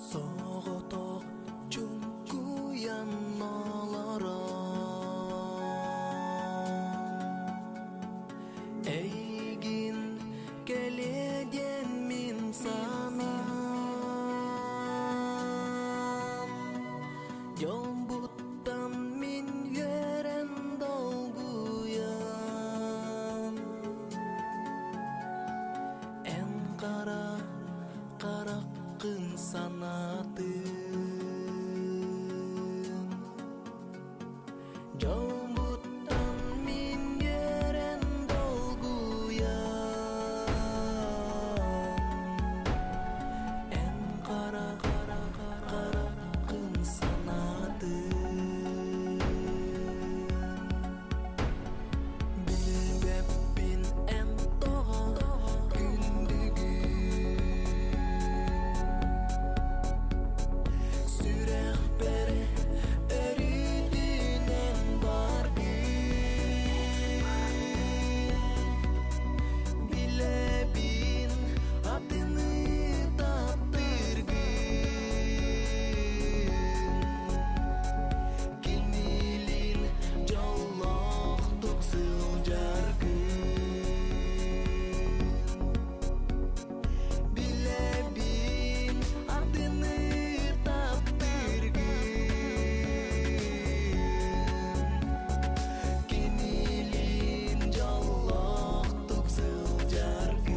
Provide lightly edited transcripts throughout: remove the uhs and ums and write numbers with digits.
Soğutok çünkü yanmalara Eygin geleden min sana Yombuttan min yeren dolguyan En kara karakın sanatım Yombuttan min yeren dolguyan En kara karakın sanatım Bilbepin en doğa gündügü Sürek bere eridinen var gün Bilebin adını taptırgın Kinilin jolloqtuk sıljargın Bilebin adını taptırgın Kinilin jolloqtuk sıljargın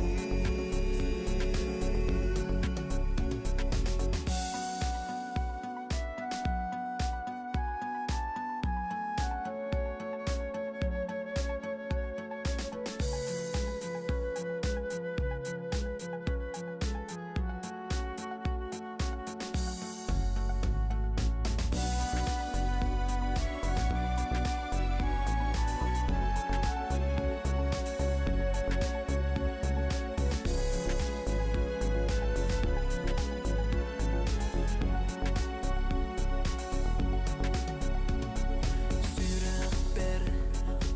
Sürek ber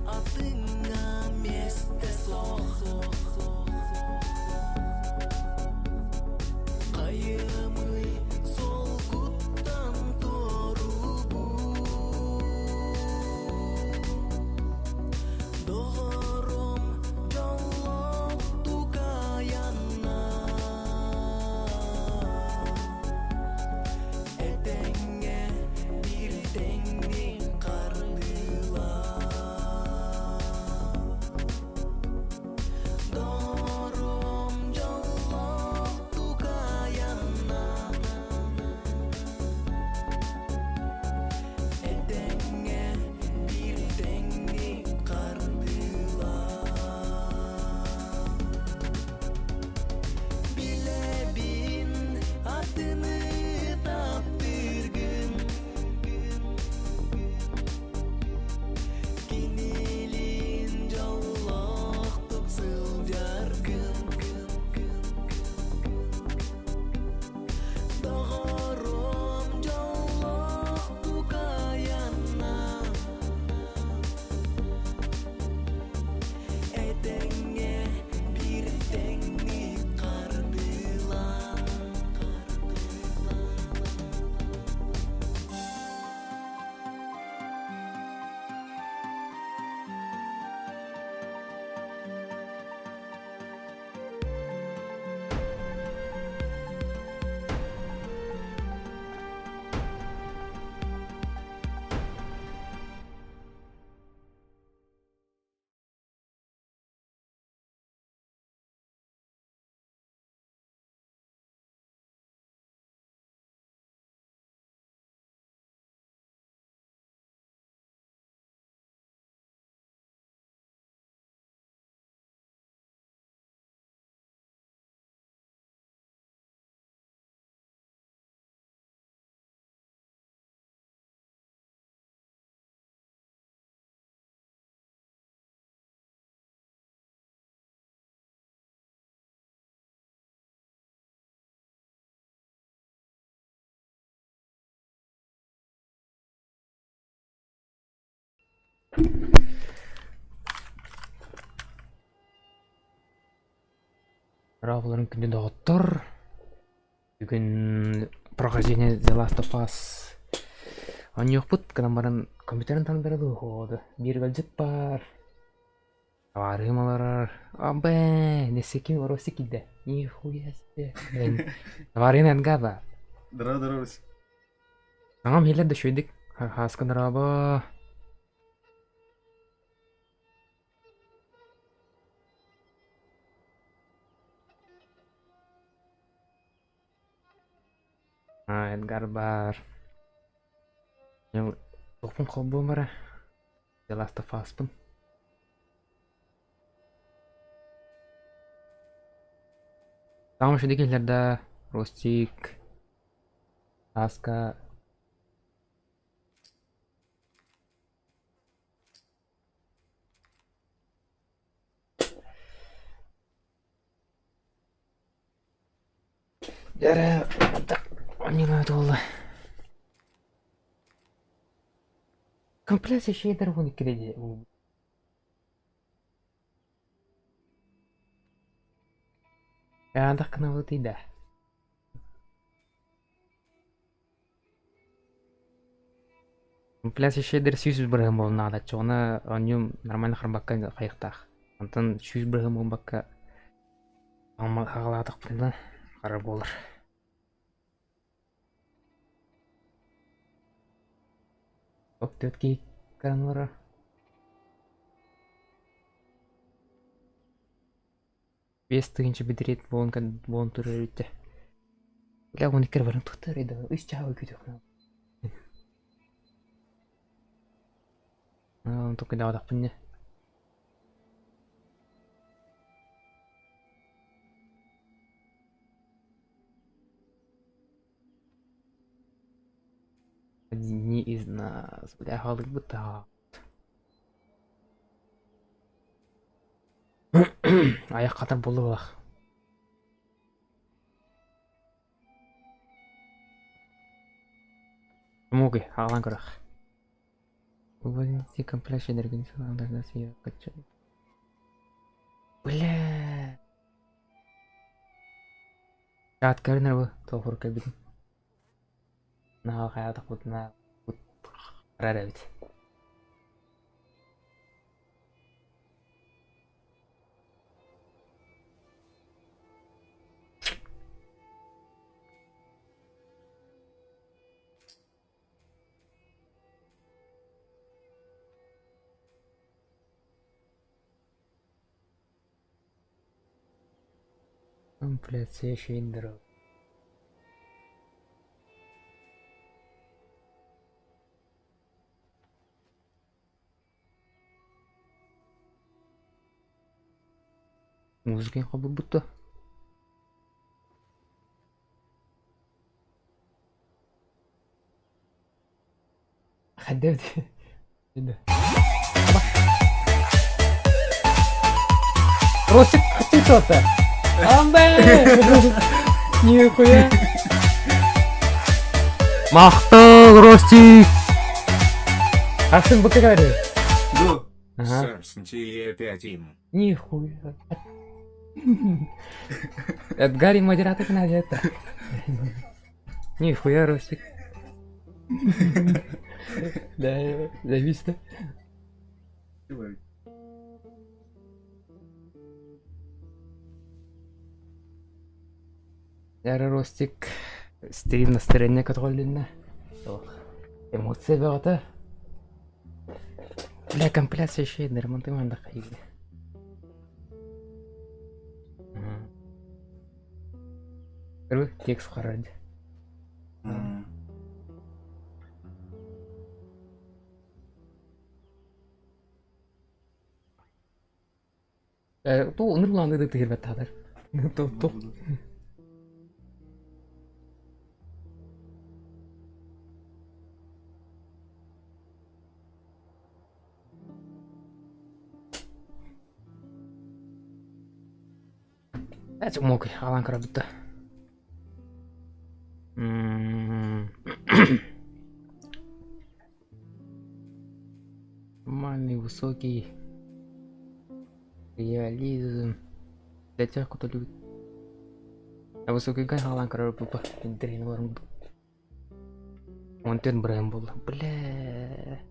adına meste soğuk Kayımı solguttan torubu Doğrum jolloqtuk ayana Etenge bir tengi kardılar Doğrum jolloqtuk ayana Etenge bir tengi kardılar Bilebin adını taptırgın Kinilin jolloqtuk sıljargın Doğrum jolloqtuk ayana Etenge bir tengi kardılan Равларың күнде доғыттыр. Бүгін прохождение The Last of Us. Он yok кадамбарын компьютерин тандырылы ходу. Бир галжык бар. Аварымалар. Абе, несеким ороси киде. Нихуя себе. Аварин энгаба. Дара Русь. Аңам хилер да шүйдик. Хасканраба. Эдгар бар. Топун колбу бара. The Last of Us'пын. Тамам шүйдикелерде Ростик, Аска. Яра, так, не надо было. Комплекс еще и дорогу кредит. Андак кына вот и да. Комплекс еще дер сюз брахам бол надо. Чона аньюм нормально харбакка кайыктах. Антон сюз брахам бол бакка. Ама хагалатык бунда кара болор. Октөтки канлары. Бес тыгынчы бедерет болон турар өтті. Бля, он икер барын тұқтар еді. Үс чағы көтек. Он только да адақ бұнне. Не из нас. Бля, халык бұта. Аяқ қатар болу болақ. Муги, ағалан көрақ. Уводите комплекс энергии, должна съесть качать. Бля. Чат көрінер бұл, тоғыр көбідің. Наға қаядық бұтына қарар әбіт. Комплекс еще индыру. Музыка қабыл бұтты. Хәддәвді. Росик, ты что-то? Амбе! Нихуя! Мақтал, Ростик! Арсен, бұты говори. Го. Сарснтие 5. Нихуя. Эдгари модератор надо это. Нихуя, Ростик. Да, завис-то. Яра Ростик. Стрим настроение контрольное. Эмоции бегата. Бля, комплекс еще ремонт манда хайги. Первый текст харади. То нурланды да тыгыр баттадыр. То. Это мог алан карабытта. Нормальный, высокий реализм для тех, кто любит. А высокий гай алан карабытта. Интернет 14 брэм болды. Бля.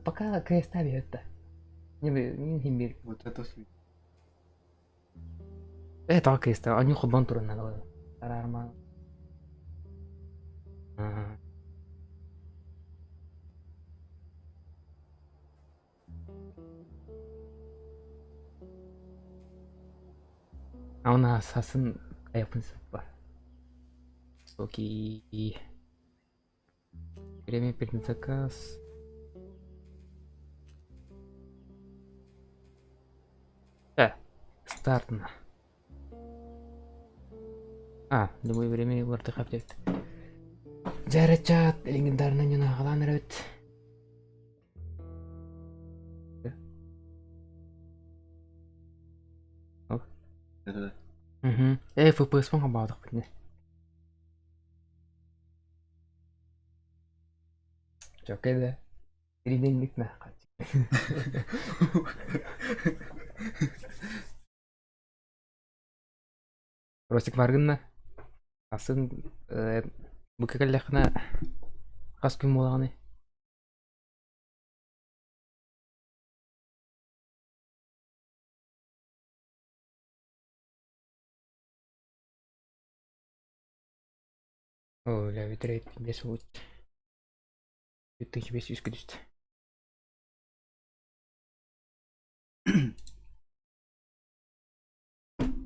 Пока КС береді. Не химбир. Вот это суть. Это КС, они худбан турын надо ғой. Арарма. Она ассасин kayak принцип бар. Окей. Время принять заказ. Старт на. Любое время вартыхап дейт. Жарачат легендарный нюна қалан рөт. Это FPS фонға баудық бітіне. Жоқ еді. Риденлік на Ростик маргынна. Асын бүкекелләхіне қас күн болағыны. Ля витрейт 5 будет. 2500 күдісті.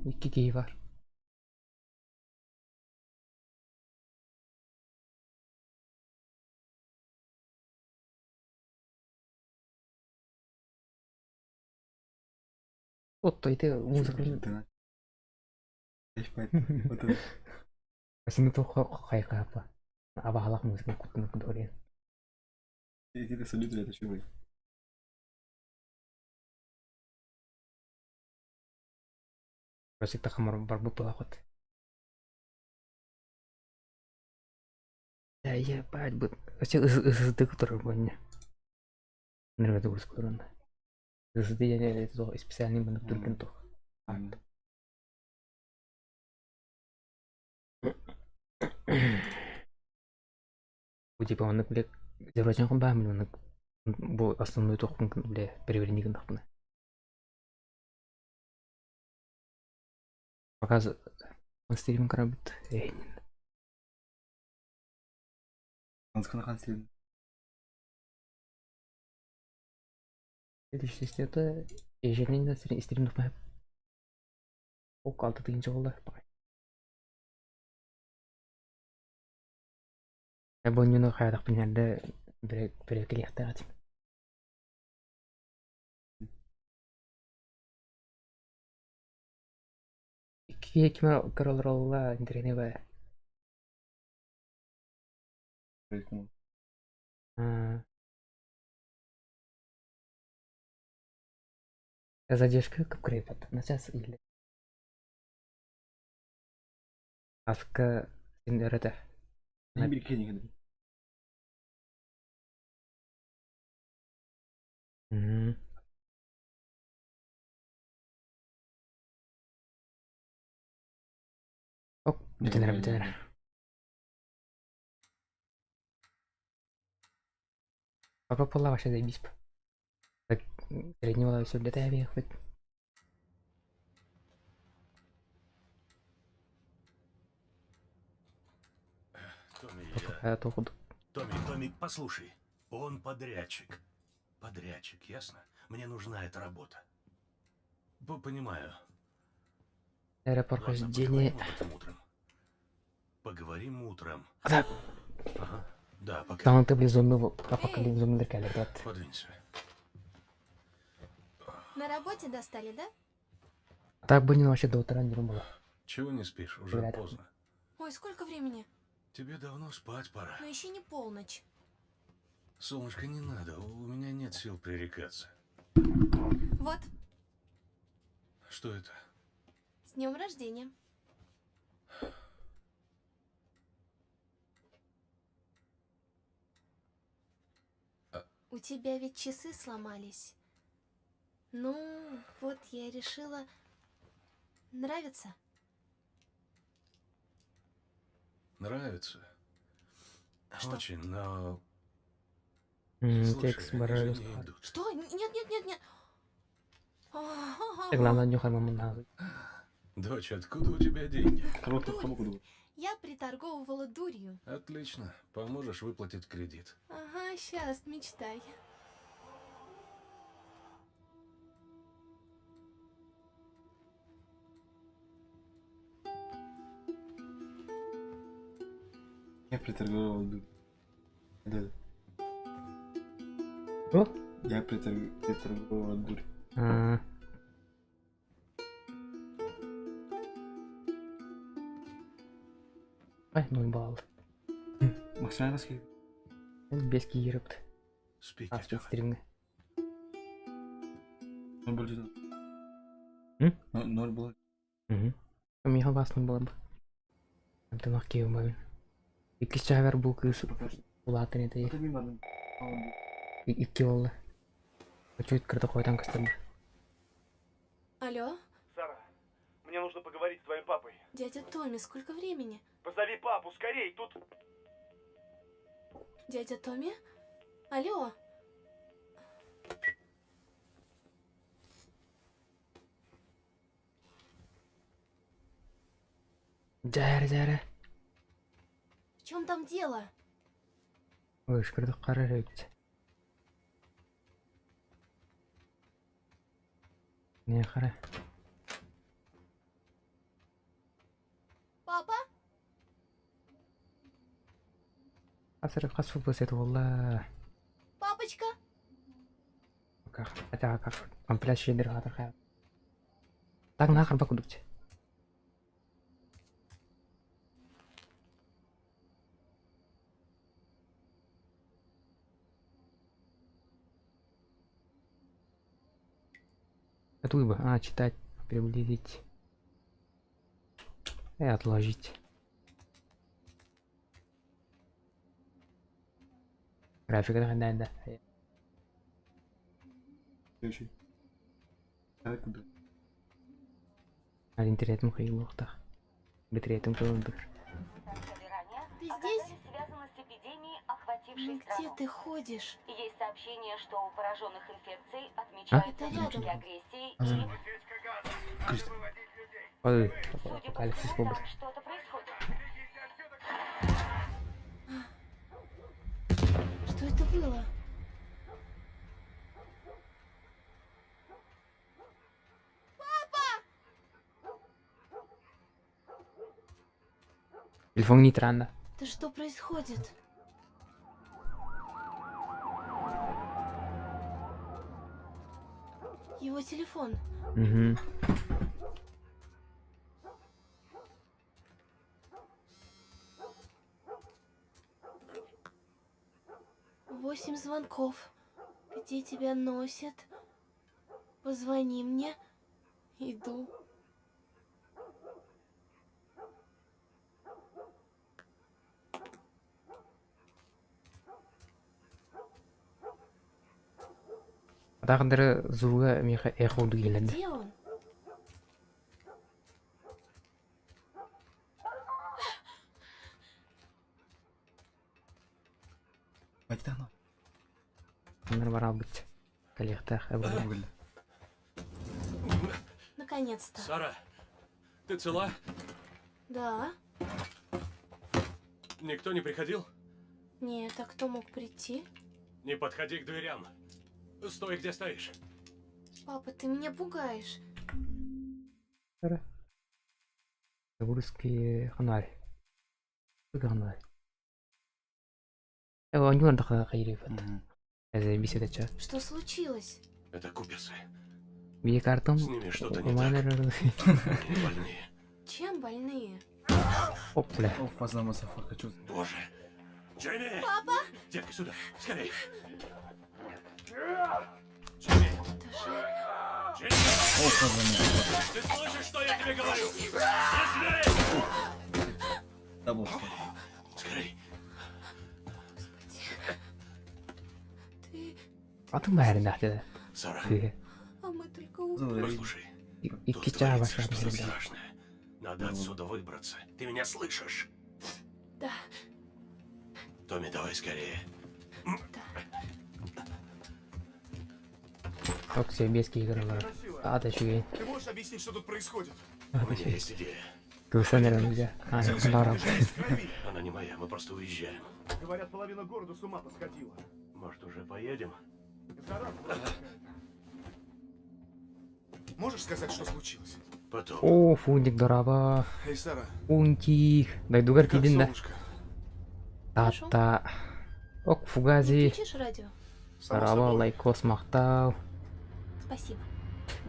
Екі кей бар. Оттойды музыканы. Вот это. Асыны тоққа қайқа апа. Абағалақ музыканы күттіні күдірген. Эти салюты, это что вы? Ростик тақамар бар бұпыла қот. Я бать бұд. Ростик ысызды күтірі бөне. Нұрғады көріс күтірінді. Ысызды яне специальный бұнып түрген тоқ. Bu типа оны білек Азербайджан қын бағым оны бұл основной тоқпын біле перевернеген тоқпын. Показ стриминг қарабыт. Он сказал, стрим. Следующий стеты ежедневно стрим тоқпын. Ол қалды дейінші қолды. Абонюны қайдақ пенерді бір-екі лияқты ғатым. Кеме көрілер олыла интерене бай. Задержка көп көрепет. Начас или. Афка сендерді. Не береги никогда. Бітінер. Папа пола ваша заебись. Так, среднего все для тебя хоть. Томми, послушай, он подрядчик. Подрядчик, ясно? Мне нужна эта работа. Понимаю. Аэропорхождение. Поговорим утром. Да. Ага. Да, пока. Там ты близо был, папа коллег зумер калибрат. Подвинься. На работе достали, да? Так бы не вообще до утра не было. Чего не спишь? Уже Говорят. поздно. Ой, сколько времени? Тебе давно спать пора. Но еще не полночь. Солнышко, не надо, у меня нет сил пререкаться. Вот, Что это? с днем рождения. У тебя ведь часы сломались. Ну, вот я решила... Нравится? Нравится. Что? Очень, но... Текст Слушай, они баражу. же не идут. Что? Нет. Главное, нюхай маму надо. Дочь, откуда у тебя деньги? Кому куда? Я приторговывала дурью. Отлично. Поможешь выплатить кредит. Ага, сейчас, мечтай. Я приторговал дурь. Да. О? Я приторговал дурь. А. Ай, 0 балл. Максимально сколько? Без киеріпті. Спикер, Аспект стрімі. 0 был где-то. М? 0 было. Мега классно было бы. Ты нах кеу бабин. Iki sefer bu kız ulatın еді. Это мимо. Iki oldu. Чуть кірді қойдан кістірді. Алло? Сара, мне нужно поговорить с твоим папой. Дядя Томми, сколько времени? Позови папу, скорей, тут... Дядя Томми? Алло? Жәрі. В чем там дело? Өшкірді қарар өйтті. Не қара. Папа? Қазір қас футбол сеті олла. Папочка? Как компляс шедер қатыр қайып. Так нақыр ба күдікті. Готовы бы. Читать, приблизить и отложить. Графика да. Следующий. А куда? Один третьим хейлухтах. Битретим кылдыр. Ты здесь? Связано с эпидемией, охватившей Ну где страну. ты ходишь? Есть сообщение, что у пораженных инфекцией отмечаются Это вспышки рядом. агрессии Ага. и, Ой, судя по Алексей всему, Бобр. там что-то происходит. Что это было? Телефон нейтрально. Да что происходит? Его телефон. Угу. Восемь звонков. Где тебя носят? Позвони мне. Иду. Тағдыры зуға меха эхуды келеді. Где он? Хватит оно. Оныр бара бит. Коллектах әбір. Наконец-то. Сара, ты цела? Да? Никто не приходил? Нет, а кто мог прийти? Не подходи к дверям. Стой, где стоишь. Папа, ты меня пугаешь. Русский ханарь. Ханарь. Он не надо хайриф. Это беседа. Что случилось? Это кубисы. Бие картом. С ними что-то не так. Они больные. Чем больные? Оп, бля. О, фаза масафа, хочу. Боже. Джейми! Папа! Детка, сюда. Скорей. Джейми! Это же... Джейми! О, фаза масафа. Ты слышишь, что я тебе говорю? Быстрее! Дабл что? Скорей. Ты... Атың бәрін дәхтеді. Сара, А мы только утром. послушай. Икі Тут чаға творится башар что-то берді. страшное. Надо отсюда выбраться. Ты меня слышишь? Да, Томми, давай скорее. Çok serbest giyiyorlar. Ateşi. Ты можешь объяснить, что тут происходит? У Ateşi. меня есть идея. Göğsenlerimize. Aynen. Bunlar Жизнь в крови. Она не моя, мы просто уезжаем. Говорят, половина города с ума посходила. Может, уже поедем? Жара какая-то. Можешь сказать, что случилось? Потом. Oo, Fundik doraba. Эй, Сара, Funtik. Daydugar как tidin de. солнышко? Хорошо. Tata. Ok, не Fugazi. включишь радио? Само Дараба, собой. лайкос, мақтау. Спасибо.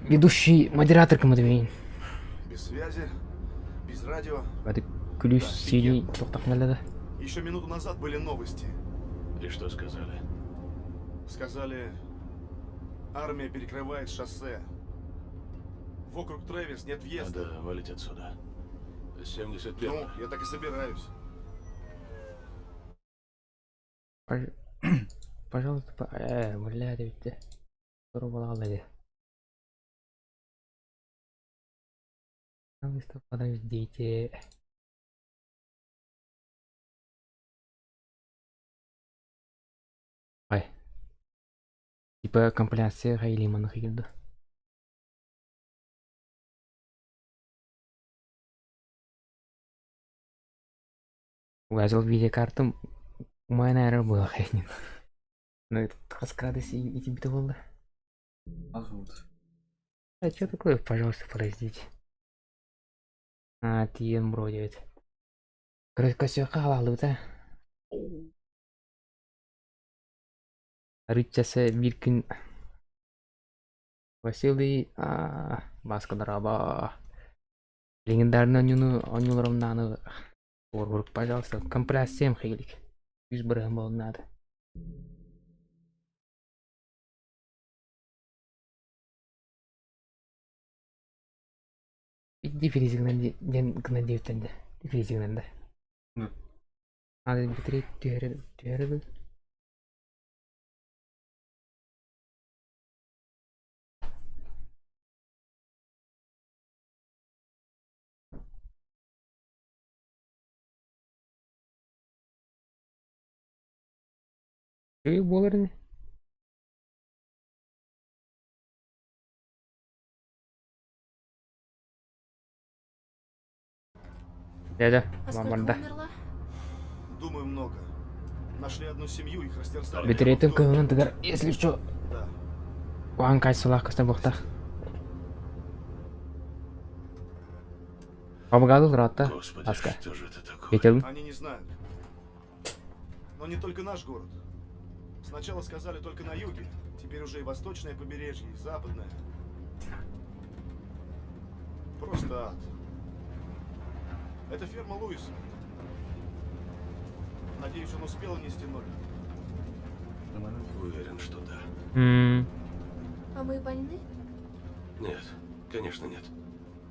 Ведущий, модератор кім демейін. Без связи, без радио. Бәді күліш сені тоқтақ мәледі. Еще минуту назад были новости. И что сказали? Сказали, армия перекрывает шоссе. Вокруг Трэвис нет въезда. Надо валить отсюда. 71. Ну, я так и собираюсь. Пожалуйста, блядь, ведь. Скоро балалады. Пожалуйста, подождите. Ай. Типа компиляция Хайлимана келді. Угазил видеокартам у меня, наверное, было хрень. Ну, это раскрадость и тебе-то было. А что такое? Пожалуйста, подождите. А, тиен бродит. Короче, все халалыта. Рычасы bir gün Василий Баскадараба. Легендарный анюларымнаны Орбург, пожалуйста, компрессиям хейлик. Yüz бұрағым болын надо. Дифферизигнен девтенде. Дифферизигненде. Надо бітірек түйәрі. Үй болыр не? Дядя, А сколько маманда. умерла? Думаю, много. Нашли одну семью, их растерзали. Бітірейтін көңін тігір, если что, Да. оған қайсылақ кісті бұқтақ. Обгадыл рата, Господи, аска. что же это такое? Кетел. Они не знают. Но не только наш город. Сначала сказали только на юге. Теперь уже и восточное побережье, и западное. Просто ад. Это ферма Луиса. Надеюсь, он успел нести ноги. Уверен, что да. А мы больны? Нет, конечно нет.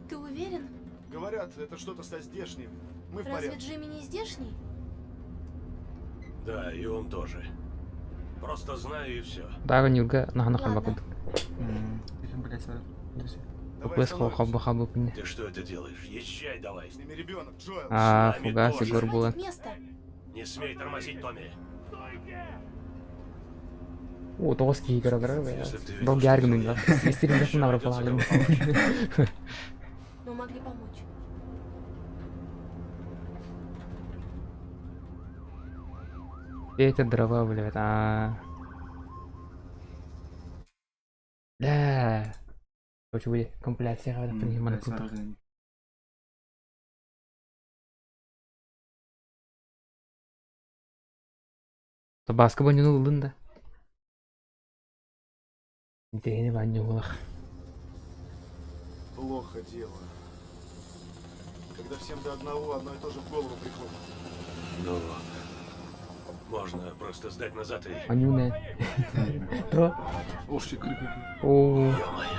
Ты уверен? Говорят, это что-то со здешним. Мы в Разве порядке. Джимми не здешний? Да, и он тоже. Просто знаю и все. Дағы нюрга наханахан Ладно. бақыд. Давай Өквес остановимся. хабы піне. Ты что это делаешь? Езжай давай. С ними ребенок, Джоэл. А, С нами фуга, тоже. сигур булын. Место. Не смей тормозить, Томми. О, тоғыз кейгір ағыры бәй. Если б ты Бұл видел, что гәргінің я- да. Естерін жақын Ещё ағыры найдётся фалағын. кого Мы могли помочь. Эти дрова, блядь, Да. Короче, будет компиляция, когда принимали круто. Табаско баню нулын да. Интерене баню улах. Плохо дело. Когда всем до одного одно и то же в голову приходит. Ну, можно просто сдать назад и... Баню не. То. О. Ё-моё.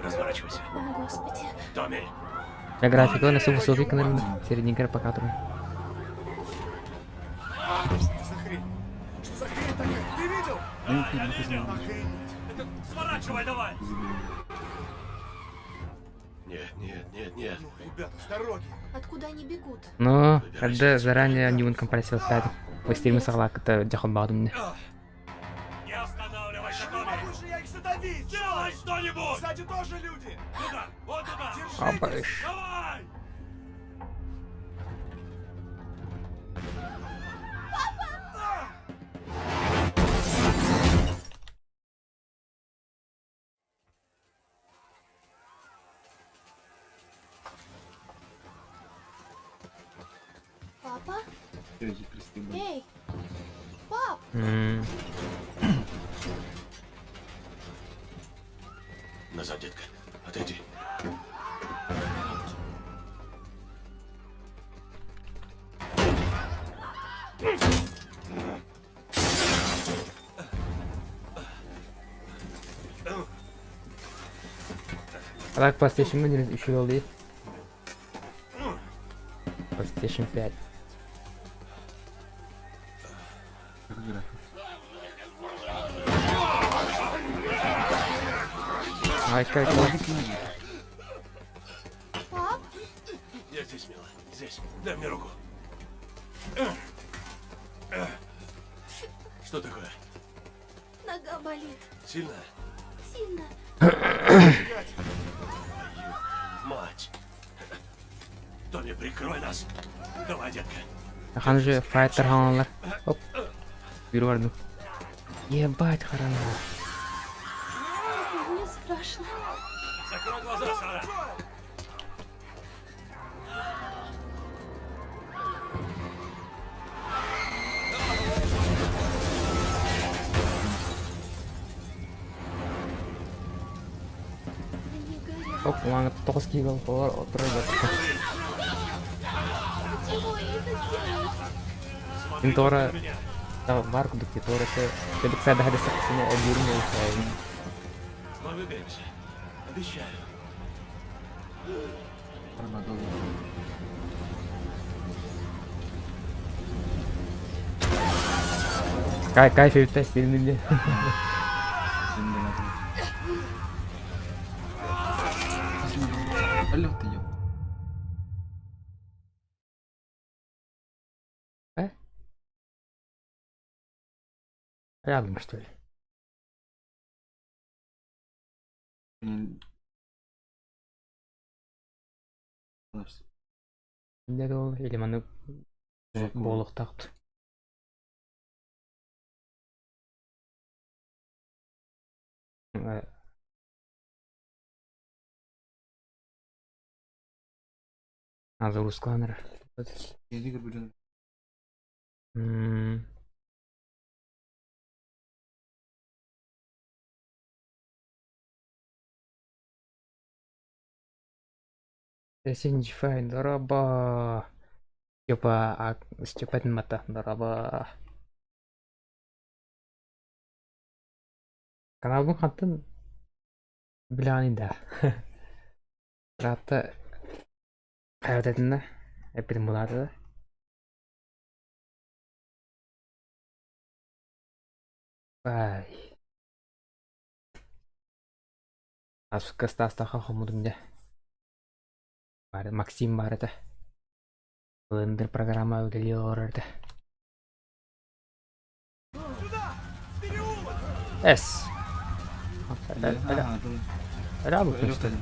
Разворачивайся. О, Господи. Томми, Я график на субу софик на серединка покатру. что за хрень? Что за хрень такая? Ты видел? Охренеть. Сворачивай давай. Ну, ребята, с дороги. Откуда они бегут? Ну, когда заранее не вон компрессия пять. Постерим сахлак это жахал бадым мне. Не останавливайся, Могу же я их задавить! Делай что-нибудь! Сзади тоже люди! Туда! Вот туда! Опыш. Давай! Папа? Впереди красивый. Эй! Пап! Назад, детка. Отойди. Так, PlayStation мы еще oldu. PlayStation 5. Как игра? Ай, как Пап? Я здесь, мила. Здесь. Дай мне руку. Что такое? Нога болит. Сильно? Сильно. Мать. Тони, прикрой нас. Давай, детка. Хан же файтер ханалар. Оп. Биру варду. Ебать, харана. Мне страшно. Закрой глаза, Сара. Они горят. Оп, уаңы тоғыз киіп алып олар отырып жатыр. Чего это делать? Мен тора бар күдікте торасы. Кедік сәді хәді сәкісіне әдерім болса. Мы выберемся. Обещаю. Армадон. Кайф етті серімінде. Полет ее. Рядом, что ли? Деді ол, или маны болық тақты. Азыр Ruslanır. Yedi gırgırın. Синчфай, дороба. Степа мата, дороба. Каналдың қатын біләнін да. Ратты қайрат әдінді. Әппетін болады да. Бай. Асыққа стастаға қомудың да. Максим бар еді. Блендер программа өтелі орырды. Эс. Рабы что ли?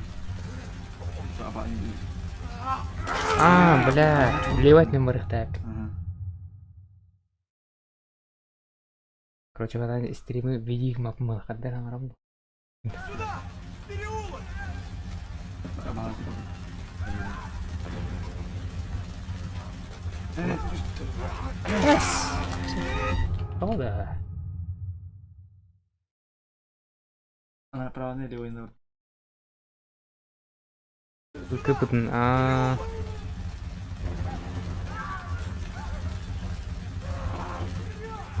Бля, блевать на морых так. Короче, когда стримы видих мапмы, когда нам равно. О, да. Она правильно или война? Кыпытын,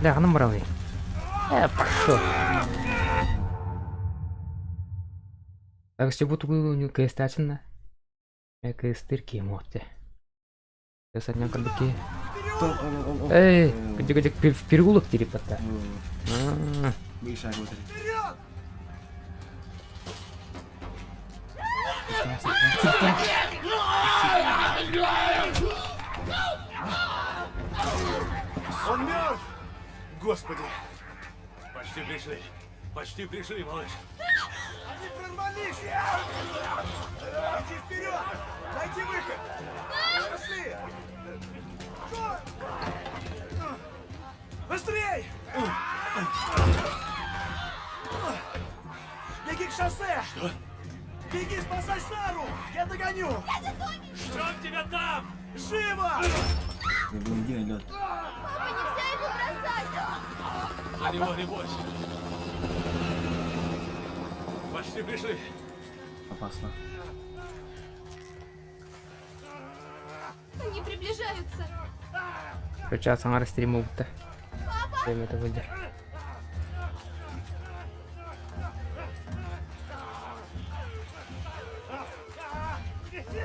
Да, ханым барауни. Пошел. Так что будто было у него кэстачено. Кэстырки эмоти. Я садня кандуки. Эй, где в переулок терепота. Выше вот. Он мертв! Господи! Почти пришли, малыш. Они прорвались! Иди вперед! Найди выход! Пошли! Быстрей! Беги к шоссе! Что? Беги, спасай Сару! Я догоню! Ждем тебя там! Живо! Иди на лед. Папа, нельзя его бросать! За него не бойся. Почти пришли. Опасно. Они приближаются. Сейчас аңар стримі бұтты. Деметі бұлдер.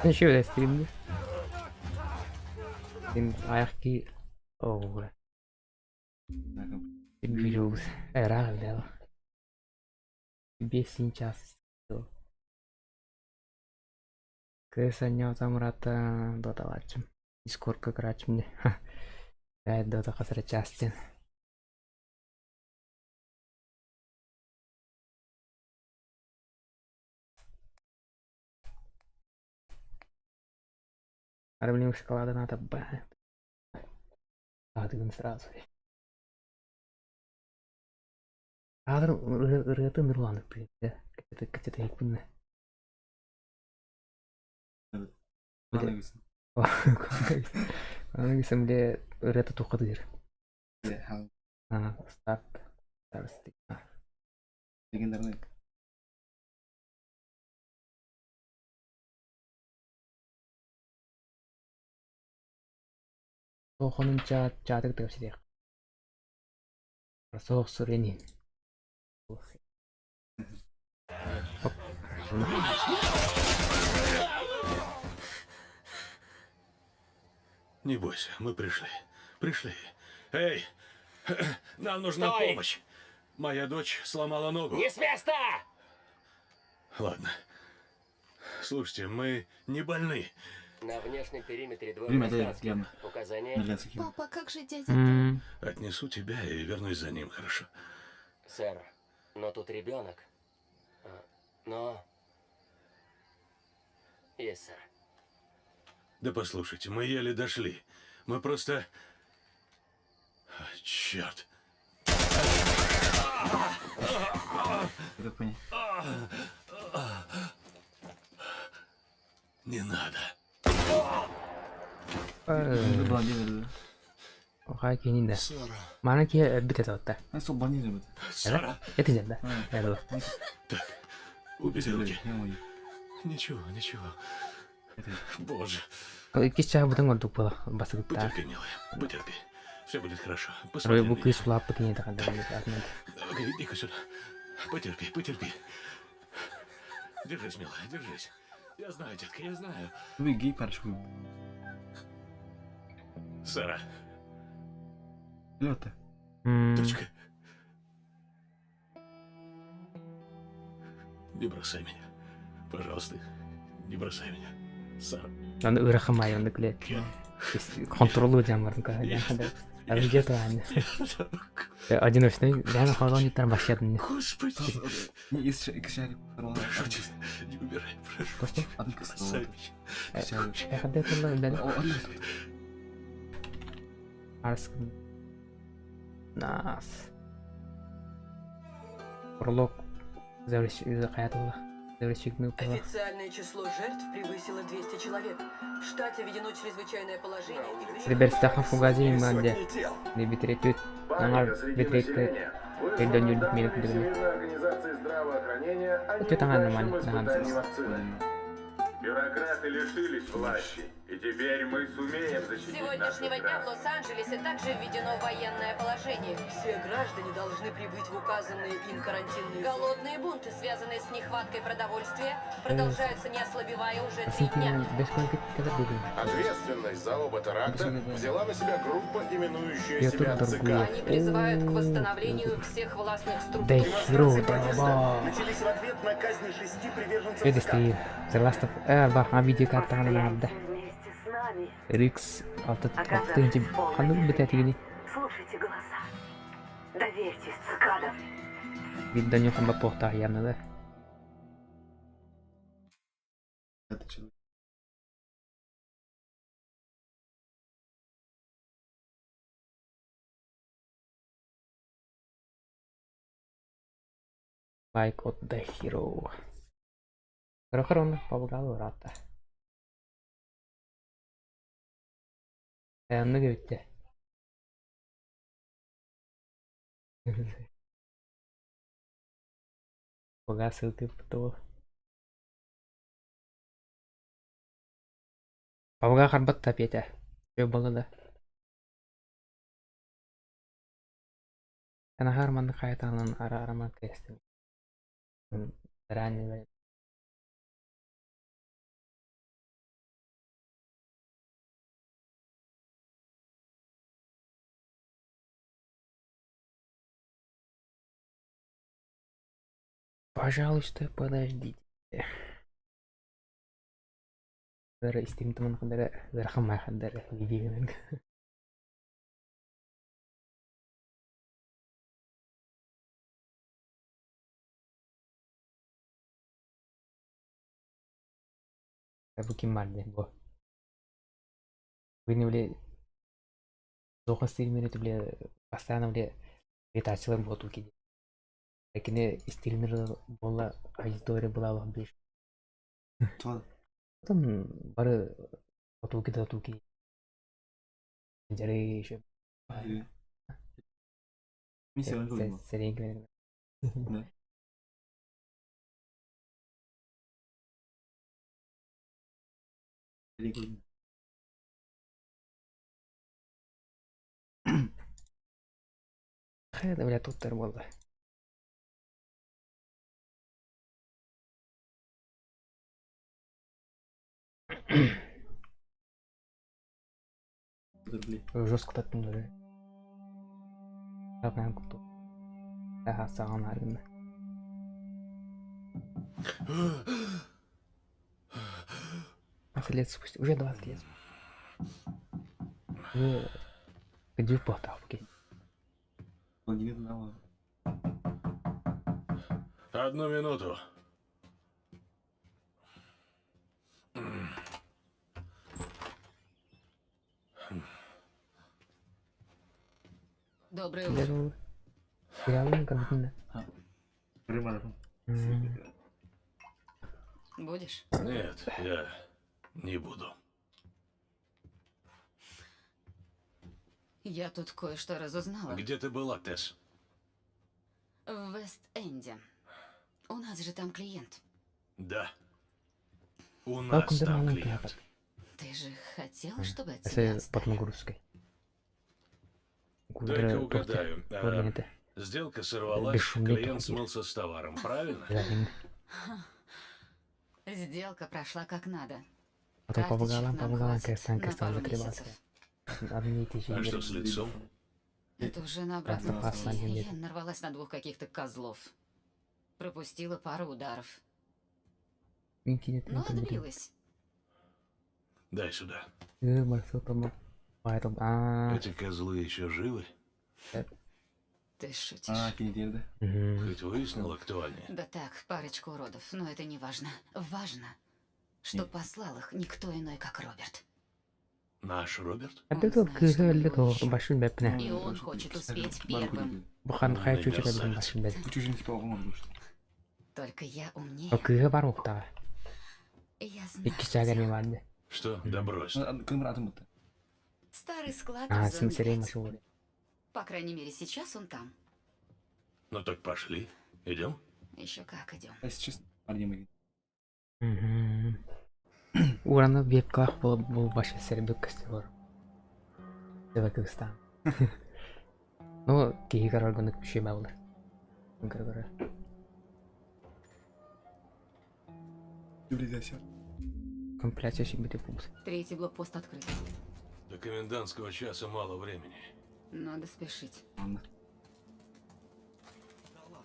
Ничего, да, стримді. Стрим аяқ ки... Оу, видео рағыл дәу. 5 час. Кыса не замрата доталачым. Дискордқа кірачым не. Гайд дота қасыра частен. Арблим шоколада надо б. Адыгын сразу. Адыр ырыты нұрланып білді. Кәтеті екпінні. Аны кесімде ырыты тоқыдыр. Старт. Легендарный. Соқының жадық дәусі дейік. Соқ сүренен. Не бойся, мы пришли. Пришли. Эй, нам нужна помощь. Моя дочь сломала ногу. Не с места! Ладно. Слушайте, мы не больны. На внешнем периметре двое Время гражданских. дает явно. Указания. На схеме. Папа, как же дядя? Отнесу тебя и вернусь за ним, хорошо? Сэр, но тут ребенок. Но... Есть, сэр. Да послушайте, мы еле дошли. Мы просто... Черт. Как понять? Не надо. Блондин. Оға кейінді. Сара. Мана ке бітет отта. Сол блондин же. Сара. Это жада. Это Так, убери руки. Ой. Ничего, ничего. Боже. Кеш чағы бұтың ордық болы. Басы күтті. Потерпи, милая, потерпи. Все будет хорошо. Рой Посмотри на бұл меня. кеш бұлап бітіне тақында. Давай, иди-ка сюда. Потерпи, потерпи. Держись, милая, держись. Я знаю, детка, я знаю. Вы гей парочку. Сара, Лёта. дочка. Не бросай меня. Пожалуйста, не бросай меня. Сара. Оны ұрақымай, оны күлет. Контролу жамырдың көзі. Әбізге туғаны. Одиночный. Рәмі қалған еттер башладың. Господи. Есть еще шарик. Прошу тебя, не убирай, прошу. Костя? Одну Бросай меня. Әқінде тұрлы өндәді. косу. Арскын. Нас. Урлок. Зәуреші қаят олы. Зәурешігіні ұпылы. Официальное число жертв превысило 200 человек. В штате введено чрезвычайное положение. Реберстахан фугазин манде. Не битретют. Наңар битретті. Передон юлдік мені күдігіні. Это там нормально. Бюрократы лишились власти. И теперь мы сумеем С защитить сегодняшнего нашу дня в страну. Лос-Анджелесе также введено военное положение. Все граждане должны прибыть в указанные им карантинные зоны. Голодные бунты, связанные с нехваткой продовольствия, продолжаются не ослабевая уже 3 дня. Без конкретики будем. Ответственность за оба теракта взяла на себя группа, именующая Я себя тут ЦК. торгую. Они призывают к восстановлению всех властных Да структур. херу, Демонстрации да. протеста начались в ответ на казни 6 приверженцев Это ЦК. стоит. Зарластық. Баха видео картаны надо. Рикс алтынчы қандай бітә тигені. Слушайте голоса. Доверьтесь цикадам. Видданию қамба поқта яны да. Это человек. Like от the hero. Рохорон побгал рата. Ну говорите. Погасил ты потом. Павга харбатта Петя. Что было да? Она харман хайталан арама кестин. Ранее. Пожалуйста, подождите. Зара истемтман хадара зархамай хадара видеоның. Бұл кім барды бұл? Вы не біле зоқа стример етіп біле постоянно біле ретачылар болу кейде. Әкіне стример бола аудитория бола алып беш. Туады. Потом бары отуки да отуки. Жары еще. Мен саған көрдім. Сәреңгі. Да. Сәреңгі көрдім. Қайда бля топтар болды. Жестко таттым да. Жағынан күтті. Аға саған аргында. Лет спустя, уже 20 лет. Где потал, окей. Он не знал. 1 минуту. Доброе утро. Сериалын картина. Примарно. Будешь? Нет, я не буду. Я тут кое-что разузнала. Где ты была, Тесс? В Вест-Энде. У нас же там клиент. Да. У нас там клиент. Ты же хотел, чтобы от тебя Это отстали? под нагрузкой. Дай-ка угадаю. Сделка сорвалась, без шумных клиент таких. смылся с товаром, правильно? Сделка прошла как надо. Потом по Карточек вугалам, нам кастан, хватит на кастан пару закрывался. месяцев. Одни и те же А что игры. с лицом? Это уже на обратном Просто пути. последний Я нарвалась на 2 каких-то козлов. Пропустила пару ударов. Интернет Но не понимаю. отбилась. Дай сюда. Марсел там. Поэтому, Эти козлы еще живы? Ты шутишь. Кенедерді. Хоть выяснила, кто они? Да так, парочку уродов, но это не важно. Важно, что послал их никто иной, как Роберт. Наш Роберт? Это только кызылды большой бэпне. И он хочет успеть первым. Бухан хай Умный чучук мерзавец. большой бэп. Bu çocuğun tipi olmamış. Только я умнее. Кыга бар оқта. Я знаю. Икки чагами барды. Что? Да брось. Кымыр атым бітті. Старый склад А, в зоне сенсерей 5. машул. По крайней мере, сейчас он там. Ну так пошли. Идем? Еще как идем. Если честно, парнем Ураны беп кылах бол башы сербек кастер. Узбекистан. Ну, кейгар органик bir şey bağlı. Göre. Цивилизация. Компиляция себе пупс. Третий блокпост открыт. До комендантского часа мало времени. Надо спешить. Ладно.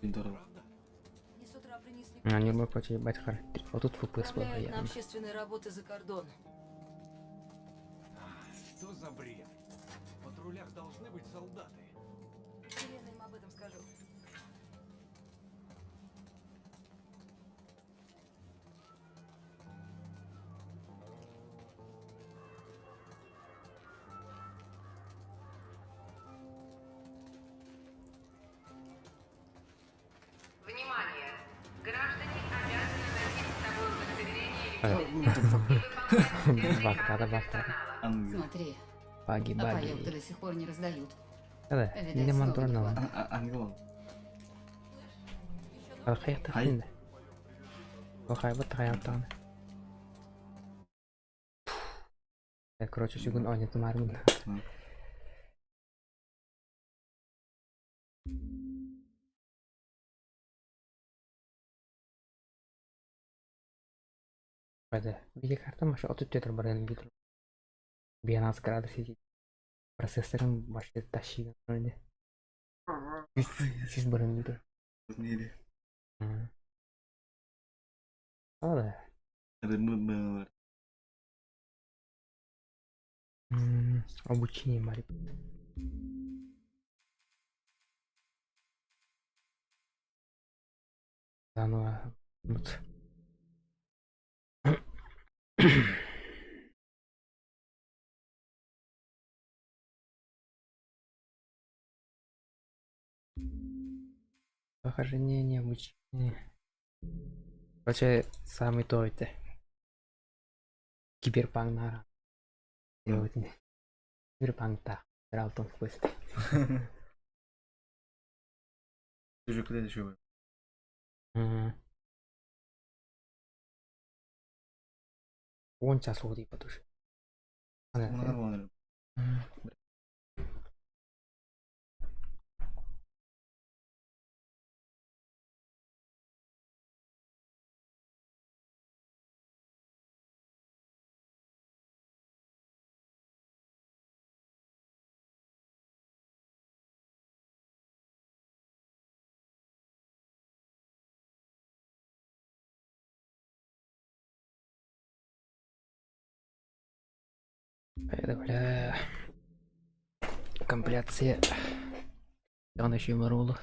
Здорово. С утра принесли Они бы почти батхар. Вот тут ФПС был на я. общественные работы за кордон. Что за бред? В патрулях должны быть солдаты. Елена им об этом скажу. Внимание! Граждане обязаны носить с собой удостоверение Бактада бактада. Ангел. Смотри, Баги а паёк-то баги. до сих пор не раздают. Да, Видать, не снова монтор не на. хватает. Ангел. Алхайта Хай. хинде. Охай вот хаятан. Короче, сегодня он это мармин. Hadi videokarta mana shu 34 bir BNAS gradus prosessorning boshida tashigan edi. 100 birinchi. Neydi? Hadi. Ada mı? Обучение Мари. Заново. Вот. Похожение, не обучение. Короче, самый то это. Киберпанк нара. Делать не. Киберпанк так. Играл там в квесте. Ты же когда еще? Он час лоди по душе. Нормально. Это, бля... Компиляция. Он еще моролу.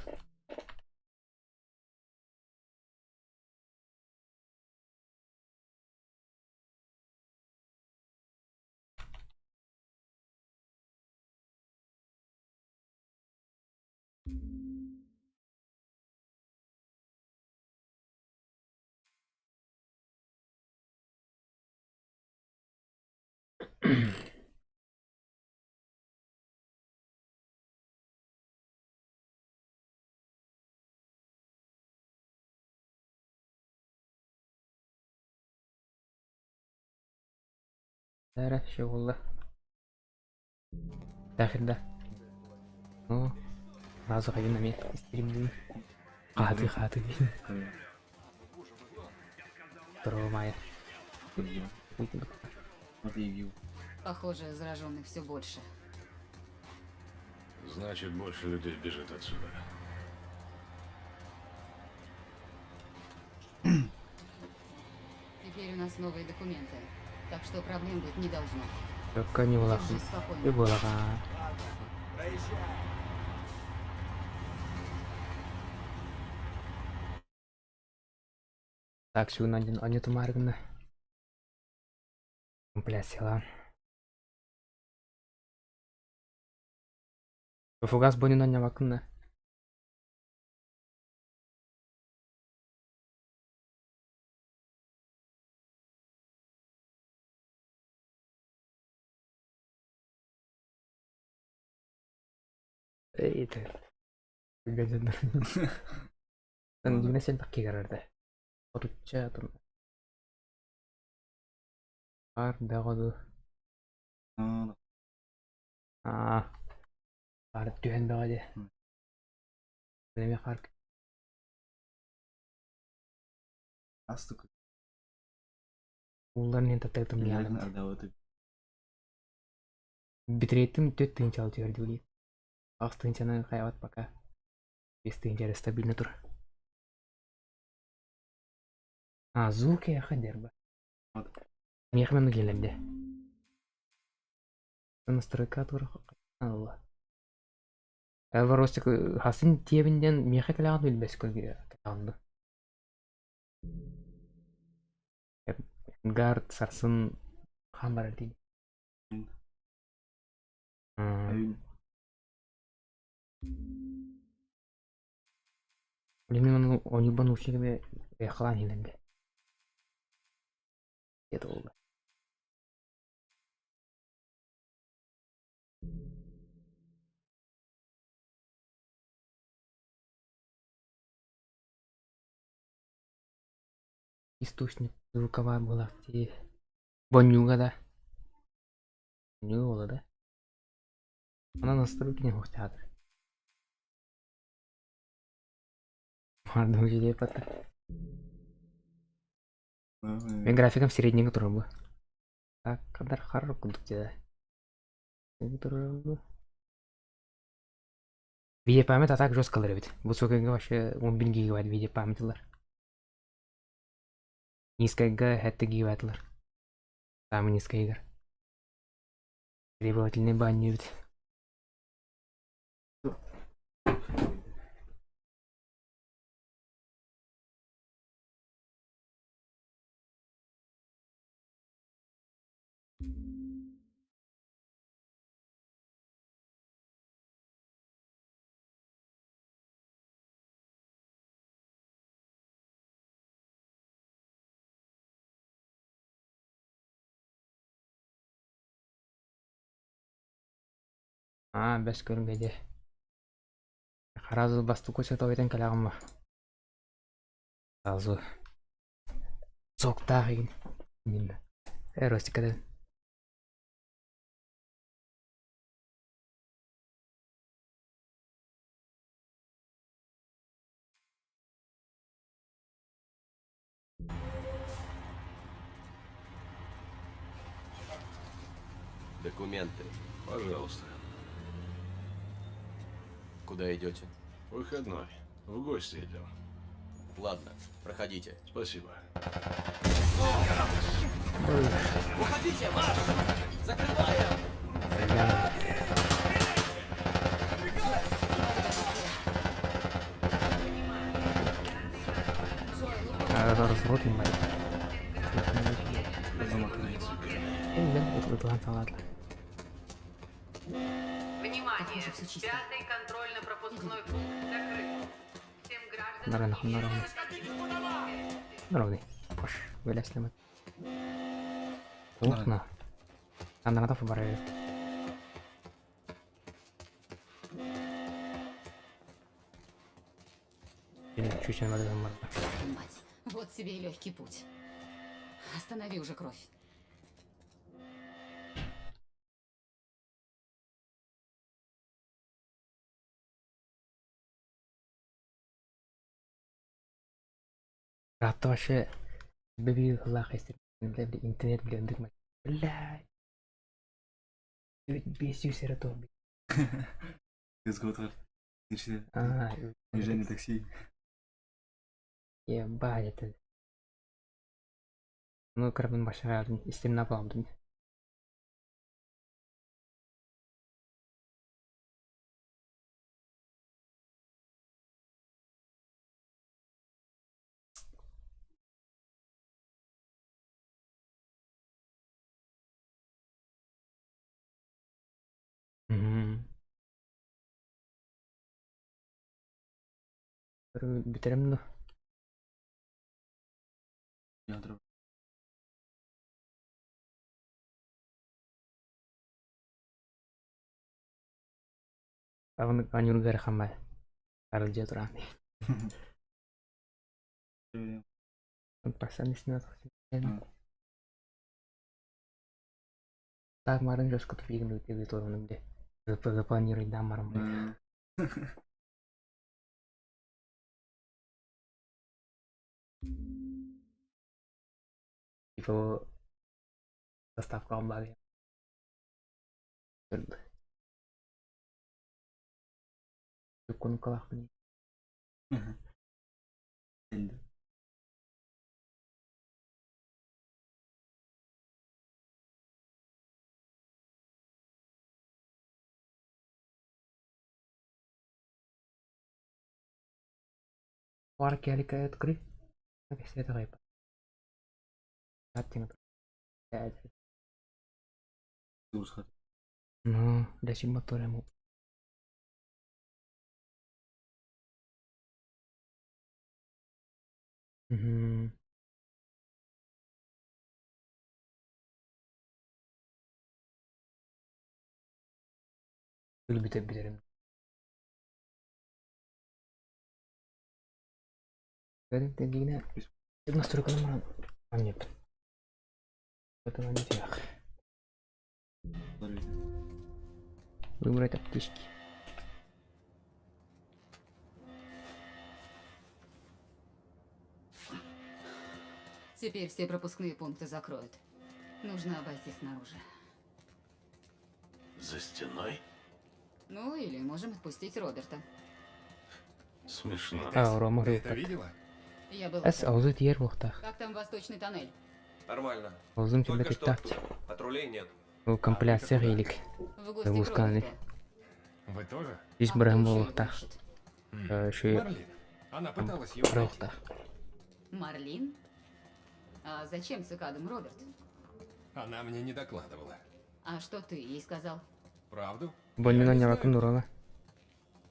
Дара, еще والله. داخل ده. اوه. رازق عيوننا ميت. استريم. قاعد خاطب. Здорово, Майя. Похоже, зараженных все больше. Значит, больше людей бежит отсюда. Теперь у нас новые документы, так что проблем быть не должно. Только не было. Держись спокойно. И было. Так, сегодня они тумаргны. Компиляция. Фугас бонина не вакна. Эй, ты. Гадина. Там 90 пакки гарарда. Поруча там. Бар бәгоду. Бар түйен бәгоде. Неме қар. Астык. Улларын ен таттагдым Ягын яғын. адаваты. Битрейттім 4 тыгынча алып жіберді білейді. 6 тыгынчаны қайбат пока. 5 тыгынчары стабильно тұр. Звук яқы дербі. Мехмену келемде. Настройка туры Алла. Элваростик хасын тебінден меха калаған білбес көлге калғанды. Гард сарсын хамбар дейді. Білемін он ебан учегіме яқылан елемге. Еді олды. Источник звуковая была в Бонюга, да? Бонюга, да? Она настройки не хотят. Мардым жеде пата. Мен графикам среднего турбы. Так, кадар харр кудук жеде. Видео память так жесткалар бит. Бұл сөкенге вообще 11 гигабайт видео памятилар. Низкайга хәтті гигабайтлар. Самый низкайгар. Требовательный баню бит. Бәс көрінбейді. Қаразы басты көсет ойдан кәліғым ба. Азы. Соқтағы еген. Эростикадан. Документы. Пожалуйста. Куда идете? Выходной. В гости идем. Ладно, проходите. Спасибо. Уходите, марш! Закрываем! Разротим, мать. Внимание! Пятый контрольно-пропускной пункт закрыт. Всем гражданам... Ровный. Хош, вылезли мы. Окна. Надо надо побороть. Или чуть не надо морда. Мать, вот тебе и легкий путь. Останови уже кровь. Ратта вообще беби лах интернет билендик мать. Блядь. 500 сератов. Изготовь. А, Движение такси. Ебать это. Ну, карбон башара истем напалмдым. Бітіремді. Aku anjur gara kamar. Kalau dia terang. Pasan di sini atau Так, кemarin harus kepikiran duit itu orang deh. Запланируй дамаром. Типа доставка облаги. Кunu kalah nih. Orang kali kayak itu kiri. Oke, saya tahu apa. Hati nggak? Ya aja. No, udah sih motor ему. Lebih biterim. Dari tingginya. Itu настройка номер. А нет. Это не тех. Выбрать аптечки. Теперь все пропускные пункты закроют. Нужно обойти снаружи. За стеной? Ну, или можем отпустить Роберта. Смешно. Рома Ты это видела? Я был. Аузу тьер вахтах. Как там восточный тоннель? Нормально. Аузун тебе Только что так. оттуда. Патрулей нет. У компляция релик. В гости к Выпусканы. Роберту. Вы тоже? Здесь А брахм кто еще вахтах. ищет? Еще Марлин. Она пыталась его найти. вахтах. Марлин? А зачем цикадам Роберт? Она мне не докладывала. А что ты ей сказал? Правду? Больно не не знаю. вакундурова.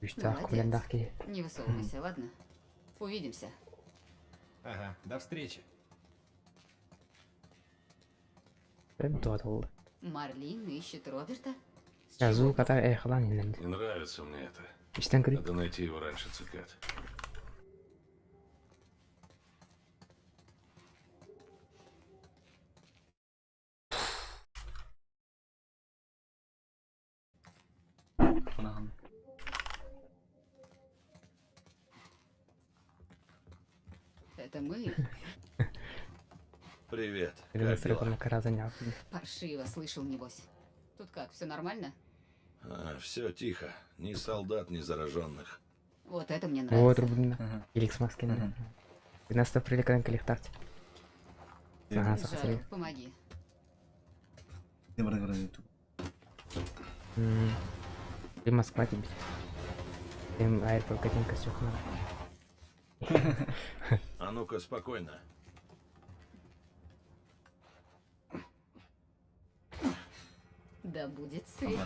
Виштах Молодец. кулендахки. Не высовывайся, ладно? Увидимся. Ага, до встречи. Прям тот был. Марлин ищет Роберта? С Я чего звук ката эхла не Не нравится мне это. Иштен крит. Надо найти его раньше цикад. Это мы? Привет. Или настройка на кара занял. Паршиво, слышал, небось. Тут как, все нормально? Все тихо. Ни солдат, ни зараженных. Вот это мне Вот, нравится. рубина. Иликс маскин. И нас то приликаем к лихтарте. Ага, Жаль, сахасили. помоги. Ты Москва тебе. Ты аэропорт катинка сюхна. А ну-ка, спокойно. Да будет свет.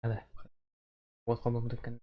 هذا هو الخبر مدكن